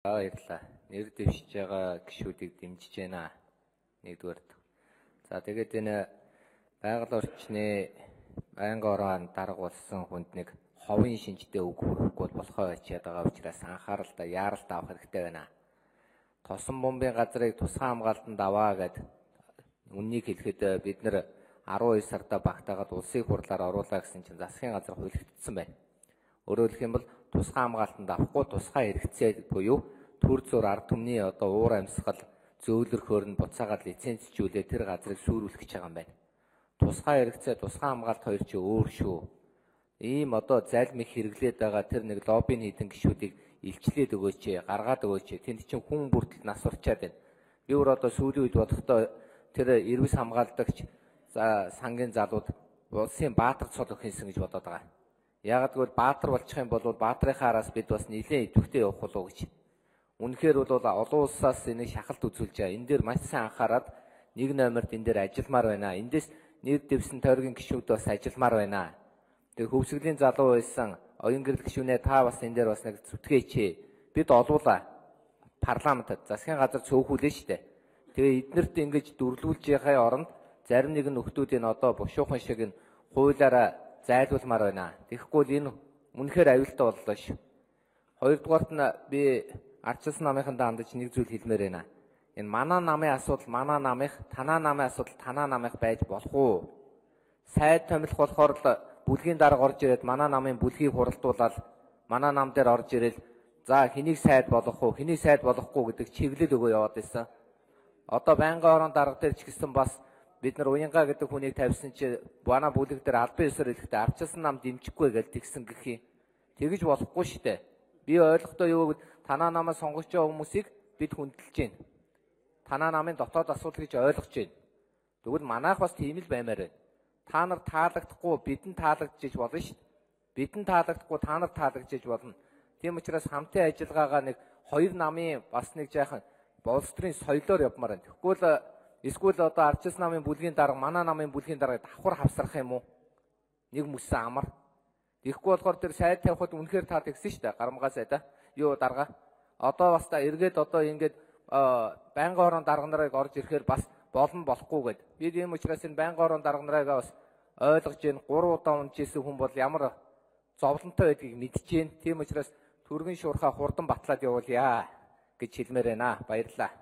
Баярлалаа. Нэр дэвшиж байгаа гишүүдийг дэмжиж байна. Нэгдүгээр. За тэгээд энэ байгаль орчны байнгын орон дарга болсон хүнд нэг ховын шинжтэй үг хүрэхгүй болохоо ячаад байгаа учраас анхааралтай яаралт авах хэрэгтэй байна. Тосон бомбын газрыг тусгай хамгаалтанд аваа гэд үннийг хэлэхэд бид нэр 12 сарда багтаагаад улсын хурлаар оруулаа гэсэн чинь засгийн газар хуулигдсан байна. Өөрөөр хэлэх юм бол тусгай хамгаалтанд авахгүй тусгай хэрэгцээ буюу төр зур ард түмний уур амьсгал зөөлрөхөөр нь буцаагаад лицензжүүлээ тэр газрыг сүрүүлэх гэж байгаа юм байна. Тусгай хэрэгцээ тусгай хамгаалт хоёр чи өөр шүү. Ийм залмих хэрэглээд байгаа тэр нэг лоббийн хийдэн гишүүдийг илчлээд өгөөч, гаргаад өгөөч. Тэнд чинь хүн бүртэл нас урчаад байна. Би өөр сүүлийн үед бодохдоо тэр эрвэс хамгаалдагч сангийн залууд улсын баатар цол өгөхийнсэн гэж бодоод байгаа. Яагад гэвэл баатар болчих юм бол баатрынхаа араас бид бас нэлээд идэвхтэй явах болов гэж. Үнэхээр бол олон улсаас энийг шахалт үзүүлж байгаа. Энэ дээр маш сайн анхаарад нэг номерт энэ дээр ажилламаар байна. Эндээс нэр дэвсэн тойргийн гишүүд бас ажилламаар байна. Тэр хөвсгөлийн залуу байсан оюун гэрэл гишүүнээ та бас энэ дээр бас нэг зүтгээч. Бид олуулаа парламентад засгийн газар цөөхүүлнэ штэ. Тэгээ эднэрт ингэж дүрлүүлж байхаа оронд зарим нэгэн нөхдүүдийн бушуухан шиг нь хуулиараа зайлуулмаар байна. Тэгэхгүй л энэ үнэхээр аюултай боллоо шүү. Хоёрдугаарт нь би ардчилсан намынхандаа хандаж нэг зүйл хэлмээр байна. Энэ манай намын асуудал манай намынх, танаа намын асуудал танаа намынх байж болох уу? Сайд томилох болохоор л бүлгийн дарга орж ирээд манай намын бүлгийг хуралдуулаад манай нам дээр орж ирэл за хэнийг сайд болгох уу, хэнийг сайд болгохгүй гэдэг чиглэл өгөө яваад байсан. Байнгын орон дарга дээр ч гэсэн бас бид нар уянга гэдэг хүнийг тавьсан чи бана бүлэг дээр албан ёсоор хэлэхдээ ардчилсан нам дэмжихгүй гэж тэгсэн гэх юм. Тэгэж болохгүй штэ. Би ойлгохдоо юу гэвэл танаа намаа сонгож байгаа хүмүүсийг бид хүндэлж байна. Танаа намын дотоод асуудал гэж ойлгож байна. Тэгвэл манайх бас тийм л баймаар байна. Та нар таалагдахгүй бидэнд таалагдчих болно шүү дээ. Бидэнд таалагдахгүй та нар таалагдчих болно. Тийм учраас хамтын ажиллагаагаа нэг хоёр намын бас нэг жаахан улс төрийн соёлоор явмаар байна. Тэгвэл эсвэл ардчилсан намын бүлгийн дарга манай намын бүлгийн даргаыг давхар хавсрах юм уу? Нэг мөссөн амар. Тэгэхгүй болохоор тэр сайд тавихад үнэхээр таад гисэн шүү дээ. Гарамгаа сайдаа. Юу дарга. Бас та эргээд ингээд байнгын орон дарга нарыг орж ирэхээр бас болохгүй гэд. Бид ийм учраас энэ байнгын орон дарга нарыг бас ойлгож гин 3 удаа унжижсэн хүн бол ямар зовлонтой байдгийг мэдж гин. Тийм учраас түргэн шуурхаа хурдан батлаад явуулъя гэж хэлмээр байна. Баярлалаа.